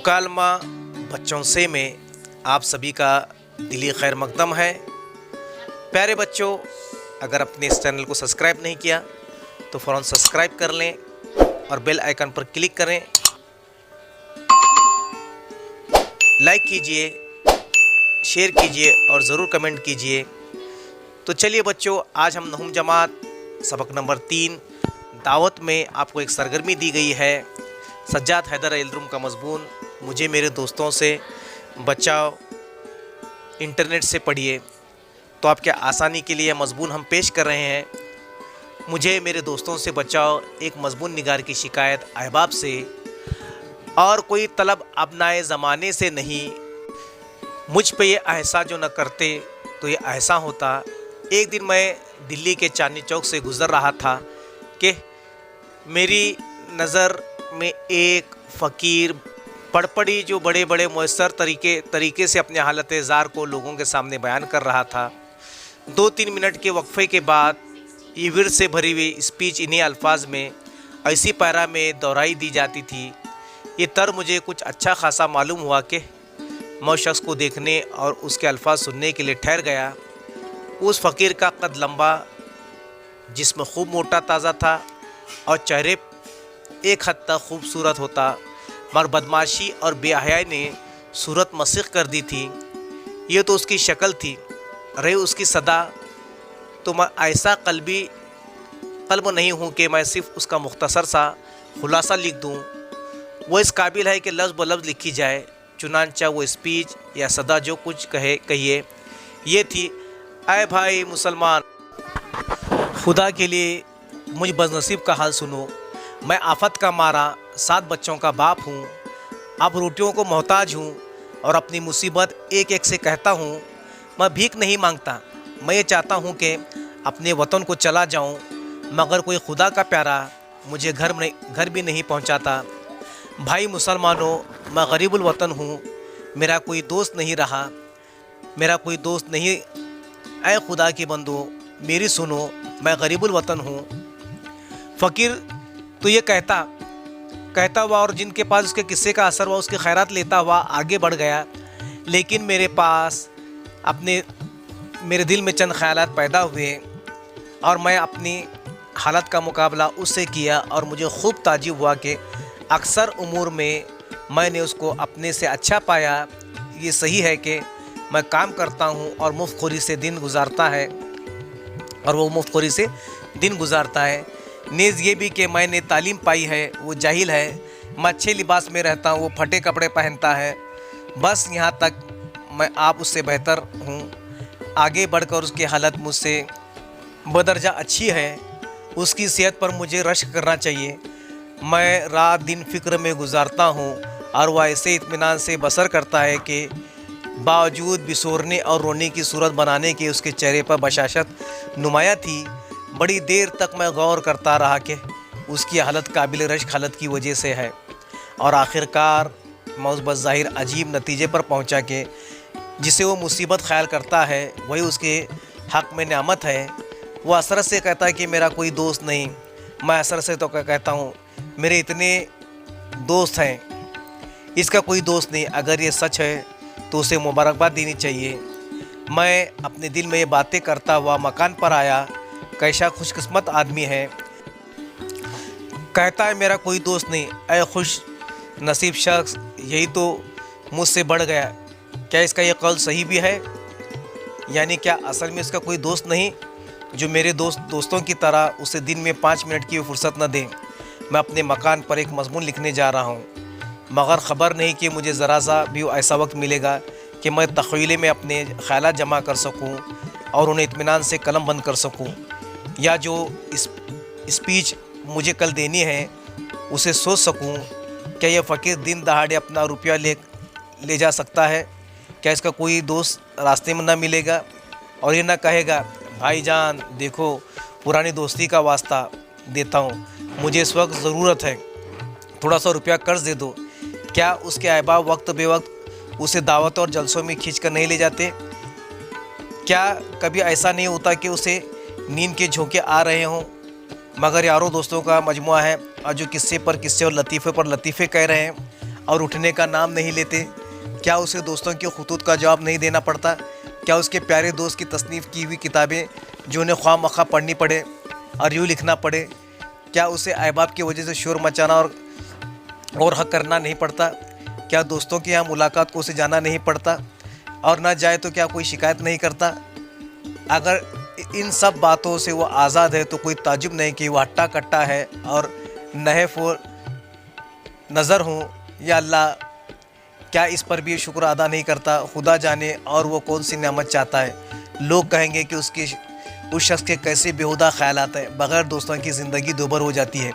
मुकालमा बच्चों से में आप सभी का दिली खैर मकदम है। प्यारे बच्चों, अगर अपने इस चैनल को सब्सक्राइब नहीं किया तो फ़ौरन सब्सक्राइब कर लें और बेल आइकन पर क्लिक करें, लाइक कीजिए, शेयर कीजिए और ज़रूर कमेंट कीजिए। तो चलिए बच्चों, आज हम नहुम जमात सबक नंबर 3 दावत में आपको एक सरगर्मी दी गई है। सज्जाद हैदर इल्म का मज़मून मुझे मेरे दोस्तों से बचाओ, इंटरनेट से पढ़िए। तो आपके आसानी के लिए मज़मून हम पेश कर रहे हैं। मुझे मेरे दोस्तों से बचाओ एक मज़मून निगार की शिकायत अहबाब से, और कोई तलब अपनाए ज़माने से नहीं। मुझ पे ये एहसा जो न करते तो ये एहसा होता। एक दिन मैं दिल्ली के चांदनी चौक से गुज़र रहा था कि मेरी नज़र में एक फ़कीर पड़पड़ी जो बड़े बड़े मुयस्सर तरीके से अपने हालत ज़ार को लोगों के सामने बयान कर रहा था। 2-3 मिनट के वक्फे के बाद ये विर से भरी हुई स्पीच इन्हीं अल्फाज में ऐसी पैरा में दोहराई दी जाती थी। ये तर मुझे कुछ अच्छा खासा मालूम हुआ कि मैं उस शख्स को देखने और उसके अल्फाज सुनने के लिए ठहर गया। उस फ़कीर का कद लंबा, जिस्म खूब मोटा ताज़ा था और चेहरे एक हद तक खूबसूरत होता, मगर बदमाशी और बेहयाई ने सूरत मसीख कर दी थी। ये तो उसकी शक्ल थी, रही उसकी सदा तो मैं ऐसा कल्ब नहीं हूँ कि मैं सिर्फ उसका मुख्तसर सा खुलासा लिख दूँ। वो इस काबिल है कि लफ्ज़ ब लफ्ज़ लिखी जाए। चुनांचा वो स्पीच या सदा जो कुछ कहिए ये थी, ऐ भाई मुसलमान, खुदा के लिए मुझ बदनसीब का हाल सुनो। मैं आफत का मारा 7 बच्चों का बाप हूँ, अब रोटियों को मोहताज हूँ और अपनी मुसीबत एक एक से कहता हूँ। मैं भीख नहीं मांगता, मैं ये चाहता हूँ कि अपने वतन को चला जाऊँ, मगर कोई खुदा का प्यारा मुझे घर भी नहीं पहुँचाता। भाई मुसलमानों, मैं गरीबुल वतन हूँ, मेरा कोई दोस्त नहीं रहा, मेरा कोई दोस्त नहीं। ऐ खुदा के बंदो, मेरी सुनो, मैं गरीबुल वतन हूँ। फ़कीर तो ये कहता हुआ और जिनके पास उसके किस्से का असर हुआ उसके खैरात लेता हुआ आगे बढ़ गया। लेकिन मेरे दिल में चंद ख़यालात पैदा हुए और मैं अपनी हालत का मुकाबला उससे किया और मुझे खूब ताज्जुब हुआ कि अक्सर उमूर में मैंने उसको अपने से अच्छा पाया। ये सही है कि मैं काम करता हूँ और मुफ्तखोरी से दिन गुजारता है, और वो मुफ्तखोरी से दिन गुजारता है। नेज़ ये भी कि मैंने तालीम पाई है, वो जाहिल है। मैं अच्छे लिबास में रहता हूँ, वो फटे कपड़े पहनता है। बस यहाँ तक मैं आप उससे बेहतर हूँ। आगे बढ़कर उसकी हालत मुझसे बदरजा अच्छी है। उसकी सेहत पर मुझे रश्क करना चाहिए। मैं रात दिन फ़िक्र में गुजारता हूँ और वह ऐसे इत्मीनान से बसर करता है कि बावजूद बिसोरने और रोने की सूरत बनाने के उसके चेहरे पर बशाशत नुमाया थी। बड़ी देर तक मैं गौर करता रहा कि उसकी हालत काबिल रश्क हालत की वजह से है, और आखिरकार मैं उस बज़ाहिर अजीब नतीजे पर पहुंचा कि जिसे वो मुसीबत ख्याल करता है वही उसके हक़ में नेमत है। वो असरत से कहता है कि मेरा कोई दोस्त नहीं। मैं असरत से तो कहता हूँ मेरे इतने दोस्त हैं, इसका कोई दोस्त नहीं। अगर ये सच है तो उसे मुबारकबाद देनी चाहिए। मैं अपने दिल में ये बातें करता हुआ मकान पर आया। कैसा खुशकिस्मत आदमी है, कहता है मेरा कोई दोस्त नहीं। ऐ खुश नसीब शख्स, यही तो मुझसे बढ़ गया। क्या इसका ये कौल सही भी है? यानी क्या असल में इसका कोई दोस्त नहीं जो मेरे दोस्तों की तरह उसे दिन में 5 मिनट की फुर्सत न दे? मैं अपने मकान पर एक मज़मून लिखने जा रहा हूँ, मगर ख़बर नहीं कि मुझे ज़रा सा भी ऐसा वक्त मिलेगा कि मैं तख़य्युल में अपने ख़यालात जमा कर सकूँ और उन्हें इत्मीनान से कलम बंद कर सकूँ, या जो स्पीच मुझे कल देनी है उसे सोच सकूँ। क्या यह फ़कीर दिन दहाड़े अपना रुपया ले जा सकता है? क्या इसका कोई दोस्त रास्ते में ना मिलेगा और ये ना कहेगा, भाईजान देखो, पुरानी दोस्ती का वास्ता देता हूँ, मुझे इस वक्त ज़रूरत है, थोड़ा सा रुपया कर्ज दे दो? क्या उसके अहबाब वक्त बेवक्त उसे दावत और जलसों में खींच कर नहीं ले जाते? क्या कभी ऐसा नहीं होता कि उसे नींद के झोंके आ रहे हों, मगर यारों दोस्तों का मजमुआ है और जो किस्से पर किस्से और लतीफ़े पर लतीफ़े कह रहे हैं। और उठने का नाम नहीं लेते? क्या उसे दोस्तों के खुतूत का जवाब नहीं देना पड़ता? क्या उसके प्यारे दोस्त की तसनीफ़ की हुई किताबें जो उन्हें ख्वाह-मख्वाह पढ़नी पड़े और यूँ लिखना पड़े? क्या उसे अहबाब की वजह से शोर मचाना और हक करना नहीं पड़ता? क्या दोस्तों के यहाँ मुलाकात को उसे जाना नहीं पड़ता? और ना जाए तो क्या कोई शिकायत नहीं करता? अगर इन सब बातों से वो आज़ाद है तो कोई ताज्जुब नहीं कि वो हट्टा कट्टा है और नहफ व नज़र हूँ। या अल्लाह, क्या इस पर भी शुक्र अदा नहीं करता? खुदा जाने और वो कौन सी नेमत चाहता है। लोग कहेंगे कि उस शख्स के कैसे बेहुदा ख्यालात हैं। बग़ैर दोस्तों की ज़िंदगी दोभर हो जाती है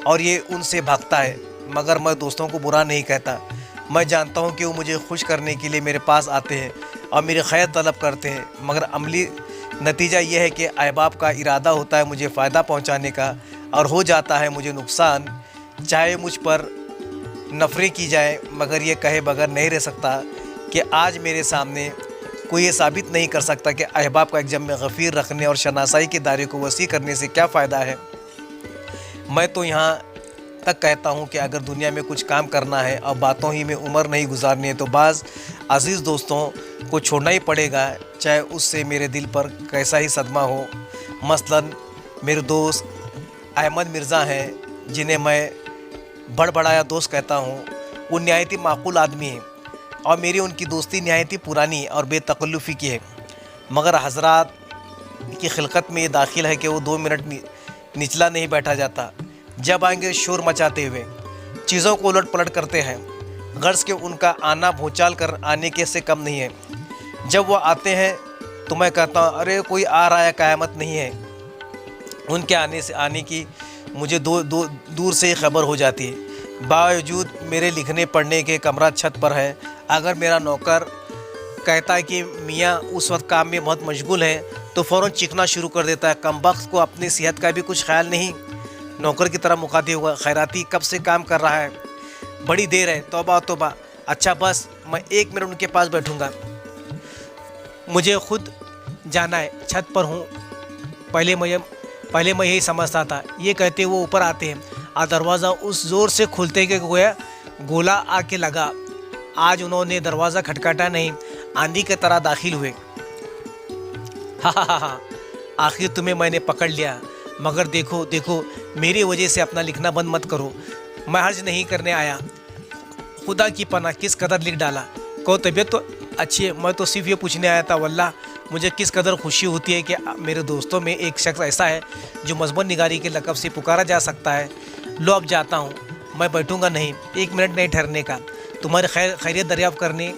और ये उनसे भागता है। मगर मैं दोस्तों को बुरा नहीं कहता। मैं जानता हूँ कि वो मुझे खुश करने के लिए मेरे पास आते हैं और मेरी खैर तलब करते हैं, मगर अमली नतीजा ये है कि अहबाब का इरादा होता है मुझे फ़ायदा पहुँचाने का और हो जाता है मुझे नुकसान। चाहे मुझ पर नफरत की जाए, मगर ये कहे बगैर नहीं रह सकता कि आज मेरे सामने कोई ये साबित नहीं कर सकता कि अहबाब का एक जम गफ़ीर रखने और शनासाई के दायरे को वसी करने से क्या फ़ायदा है। मैं तो यहाँ तक कहता हूँ कि अगर दुनिया में कुछ काम करना है और बातों ही में उम्र नहीं गुजारनी है तो बाज़ अज़ीज़ दोस्तों को छोड़ना ही पड़ेगा, चाहे उससे मेरे दिल पर कैसा ही सदमा हो। मसलन मेरे दोस्त अहमद मिर्ज़ा हैं, जिन्हें मैं बड़बड़ाया दोस्त कहता हूँ। वो नहायत ही माकूल आदमी हैं और मेरी उनकी दोस्ती नहायत ही पुरानी और बेतकल्लुफ़ी की है, मगर हज़रात की खिलकत में ये दाखिल है कि वो 2 मिनट निचला नहीं बैठा जाता। जब आएंगे शोर मचाते हुए, चीज़ों को उलट पलट करते हैं। गर्ज के उनका आना भूचाल कर आने के से कम नहीं है। जब वो आते हैं तो मैं कहता हूँ अरे कोई आ रहा है, क़यामत नहीं है। उनके आने की मुझे दूर से ही खबर हो जाती है। बावजूद मेरे लिखने पढ़ने के कमरा छत पर है। अगर मेरा नौकर कहता है कि मियाँ उस वक्त काम में बहुत मशगूल है तो फ़ौरन चीखना शुरू कर देता है। कमबख्त को अपनी सेहत का भी कुछ ख्याल नहीं। नौकर की तरह मुखातिब हुआ, खैराती कब से काम कर रहा है, बड़ी देर है, तौबा तौबा। अच्छा बस मैं 1 मिनट उनके पास बैठूँगा, मुझे खुद जाना है, छत पर हूँ। पहले मैं यही समझता था। ये कहते वो ऊपर आते हैं और दरवाज़ा उस ज़ोर से खुलते कि गोया गोला आके लगा। आज उन्होंने दरवाज़ा खटखटा नहीं, आंधी की तरह दाखिल हुए। हा, आखिर तुम्हें मैंने पकड़ लिया, मगर देखो मेरी वजह से अपना लिखना बंद मत करो। मैं हर्ज नहीं करने आया, खुदा की पनाह किस कदर लिख डाला। को तबीयत तो अच्छी है, मैं तो सिर्फ ये पूछने आया था वल्लाह मुझे किस कदर खुशी होती है कि मेरे दोस्तों में एक शख्स ऐसा है जो मजबूत निगारी के लक़ब से पुकारा जा सकता है। लो अब जाता हूँ, मैं बैठूँगा नहीं, 1 मिनट नहीं ठहरने का। तुम्हारी खैरियत दरियाफ़्त करने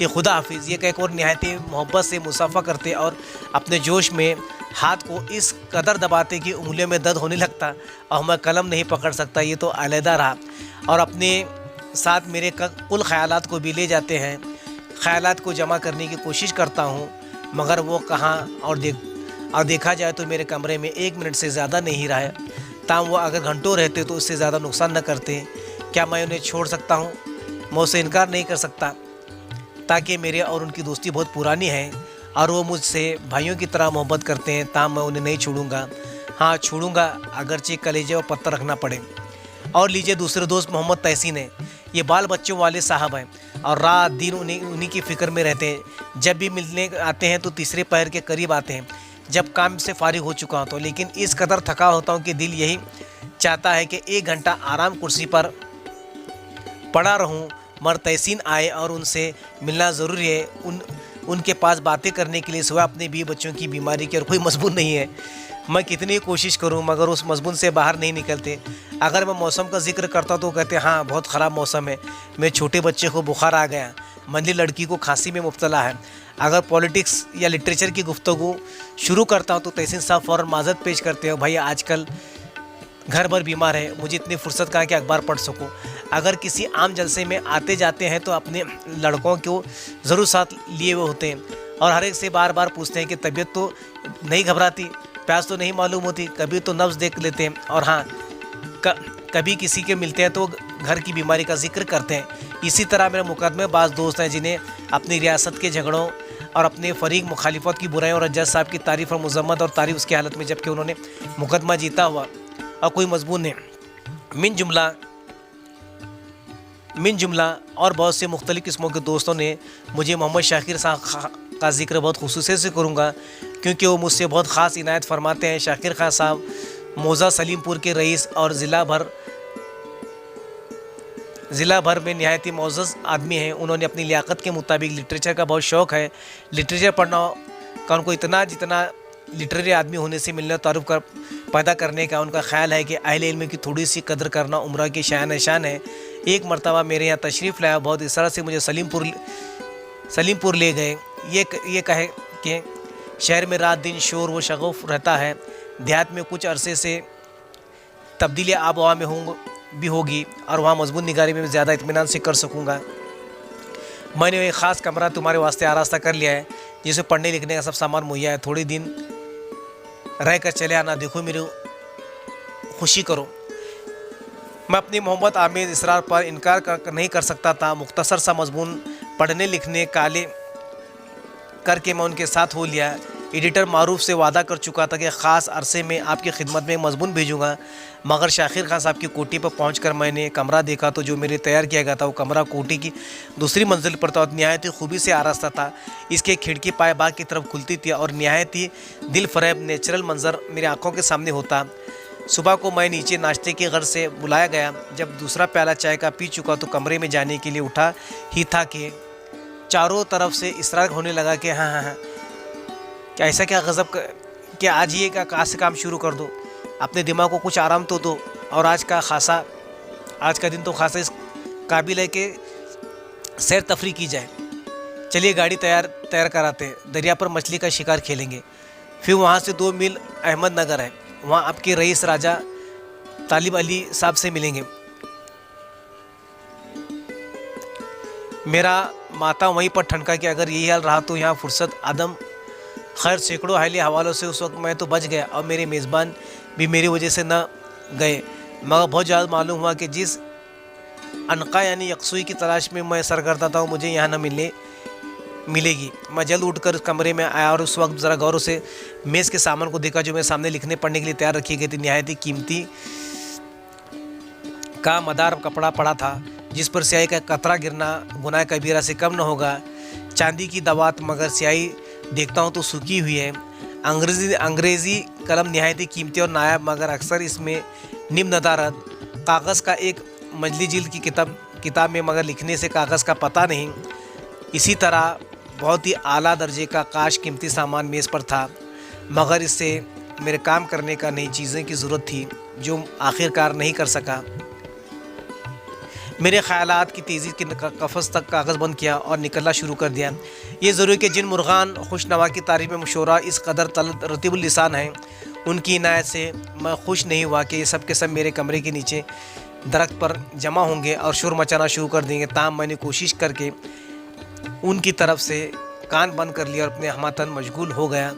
थे, खुदा हाफिज़। ये कहकर और नहायत मोहब्बत से मुसाफ़ा करते और अपने जोश में हाथ को इस कदर दबाते कि उंगलियों में दर्द होने लगता और मैं कलम नहीं पकड़ सकता। ये तो अलहदा रहा और अपने साथ मेरे कुल ख़यालात को भी ले जाते हैं। ख़यालात को जमा करने की कोशिश करता हूँ, मगर वो कहाँ और देखा जाए तो मेरे कमरे में 1 मिनट से ज़्यादा नहीं रहा है। ताम वो अगर घंटों रहते तो उससे ज़्यादा नुकसान न करते। क्या मैं उन्हें छोड़ सकता हूँ? मैं उससे इनकार नहीं कर सकता, ताकि मेरे और उनकी दोस्ती बहुत पुरानी है और वो मुझसे भाइयों की तरह मोहब्बत करते हैं। ताम मैं उन्हें नहीं छोड़ूंगा। हाँ छोड़ूंगा, अगरचे कलेजे और पत्थर रखना पड़े। और लीजिए दूसरे दोस्त मोहम्मद तहसीन है। ये बाल बच्चों वाले साहब हैं और रात दिन उन्हीं की फ़िक्र में रहते हैं। जब भी मिलने आते हैं तो तीसरे पहर के करीब आते हैं, जब काम से फारिग हो चुका हूँ तो। लेकिन इस कदर थका होता हूँ कि दिल यही चाहता है कि 1 घंटा आराम कुर्सी पर पड़ा रहूँ। मगर तहसीन आए और उनसे मिलना ज़रूरी है। उनके पास बातें करने के लिए सिवा अपने बीवी बच्चों की बीमारी की और कोई मजबूर नहीं है। मैं कितनी कोशिश करूं मगर उस मजबून से बाहर नहीं निकलते। अगर मैं मौसम का जिक्र करता तो कहते हाँ बहुत ख़राब मौसम है। मेरे छोटे बच्चे को बुखार आ गया, मंदी लड़की को खांसी में मुब्तला है। अगर पॉलिटिक्स या लिटरेचर की गुफ्तगू शुरू करता हूँ तो तहसीन साहब फ़ौरन माज़रत पेश करते हो, भाई आजकल घर भर बीमार है, मुझे इतनी फुर्सत कहाँ कि अखबार पढ़ सकूं। अगर किसी आम जलसे में आते जाते हैं तो अपने लड़कों को ज़रूर साथ लिए हुए होते हैं और हर एक से बार बार पूछते हैं कि तबीयत तो नहीं घबराती, प्यास तो नहीं मालूम होती। कभी तो नब्ज़ देख लेते हैं और हाँ कभी किसी के मिलते हैं तो घर की बीमारी का जिक्र करते हैं। इसी तरह मेरे मुकदमे बाज़ दोस्त हैं जिन्हें अपनी रियासत के झगड़ों और अपने फरीक मुखालिफत की बुराइयों और जज साहब की तारीफ़ और मजम्मत और तारीफ़ उसकी हालत में, जबकि उन्होंने मुकदमा जीता हुआ और कोई मजबूर नहीं। मिन जुमला मिन जुमला और बहुत से मुख्तलिफ़ किस्मों के दोस्तों ने मुझे मोहम्मद शाकिर साहब का ज़िक्र बहुत खुसूसी से करूँगा, क्योंकि वो मुझसे बहुत ख़ास इनायत फरमाते हैं। शाकिर खान साहब मौज़ा सलीमपुर के रईस और ज़िला भर में नहायत ही मोअज़्ज़ज़ आदमी हैं। उन्होंने अपनी लियाकत के मुताबिक लिटरेचर का बहुत शौक़ है। लिटरेचर पढ़ना का उनको जितना लिटरेरी आदमी होने से मिलना तारुफ कर पैदा करने का उनका ख़्याल है कि अहले इल्म की थोड़ी सी कदर करना उम्र की शान है। एक मरतबा मेरे यहाँ तशरीफ़ लाया, बहुत इस तरह से मुझे सलीमपुर ले गए। ये कहे कि शहर में रात दिन शोर व शगुफ़ रहता है, देहात में कुछ अरसे से तब्दीली आब हवा में भी होगी और वहाँ मजबूत निगारी में ज़्यादा इत्मीनान से कर सकूँगा। मैंने एक ख़ास कमरा तुम्हारे वास्ते आरास्ता कर लिया है, जिसे पढ़ने लिखने का सब सामान मुहैया है। थोड़े दिन रह कर चले आना, देखो मेरी खुशी करो। मैं अपनी मोहब्बत आमेज़ इसरार पर इनकार नहीं कर सकता था। मुख्तसर सा मजमून पढ़ने लिखने काले करके मैं उनके साथ हो लिया। एडिटर मारूफ से वादा कर चुका था कि ख़ास अरसे में आपकी खिदमत में मजमून भेजूँगा, मगर शाकिर खान साहब की कोठी पर पहुंचकर मैंने कमरा देखा तो जो मेरे तैयार किया गया था वो कमरा कोठी की दूसरी मंजिल पर था और नहायत ही खूबी से आरास्ता था। इसके खिड़की पाए बाग की तरफ खुलती थी और नहायत ही दिल फरेब नेचुरल मंजर मेरी आँखों के सामने होता। सुबह को मैं नीचे नाश्ते के घर से बुलाया गया। जब दूसरा प्याला चाय का पी चुका तो कमरे में जाने के लिए उठा ही था कि चारों तरफ से इसरार होने लगा कि हाँ, क्या ऐसा क्या गज़ब कि आज ये कहाँ से काम शुरू कर दो, अपने दिमाग को कुछ आराम तो दो। और आज का दिन तो खासा इस काबिल है कि सैर तफरी की जाए। चलिए गाड़ी तैयार कराते हैं, दरिया पर मछली का शिकार खेलेंगे। फिर वहाँ से 2 मील अहमदनगर है, वहाँ आपके रईस राजा तालिब अली साहब से मिलेंगे। मेरा माता वहीं पर ठनका कि अगर यही हाल रहा तो यहाँ फुर्सत आदम। खैर सैकड़ों हाली हवालों से उस वक्त मैं तो बच गया और मेरे मेज़बान भी मेरी वजह से न गए, मगर बहुत जल्द मालूम हुआ कि जिस अनका यानी यकसुई की तलाश में मैं सरगर्दा था मुझे यहाँ न मिलेगी। मैं जल्द उठकर उस कमरे में आया और उस वक्त ज़रा गौर से मेज़ के सामान को देखा जो मेरे सामने लिखने पढ़ने के लिए तैयार रखी गई थी। नहायत ही कीमती का मदार कपड़ा पड़ा था, जिस पर स्याही का कतरा गिरना गुनाह कबीरा से कम न होगा। चांदी की दवात, मगर स्याही देखता हूँ तो सूखी हुई है। अंग्रेज़ी कलम नहायत ही कीमती और नायाब, मगर अक्सर इसमें निम्न नदारत। कागज़ का एक मजली जिल्द की किताब में, मगर लिखने से कागज़ का पता नहीं। इसी तरह बहुत ही आला दर्जे का काश कीमती सामान मेज़ पर था, मगर इससे मेरे काम करने का नई चीज़ें की ज़रूरत थी जो आखिरकार नहीं कर सका। मेरे ख़यालात की तेज़ी के कफ़स तक कागज़ बंद किया और निकलना शुरू कर दिया। ये ज़रूरी कि जिन मुर्गान खुशनवा की तारीफ़ में मशहूरा इस कदर रतीबुल लिसान हैं, उनकी इनायत से मैं खुश नहीं हुआ कि ये सब के सब मेरे कमरे के नीचे दरख्त पर जमा होंगे और शोर मचाना शुरू कर देंगे। ताम मैंने कोशिश करके उनकी तरफ से कान बंद कर लिया और अपने हमातन मशगूल हो गया।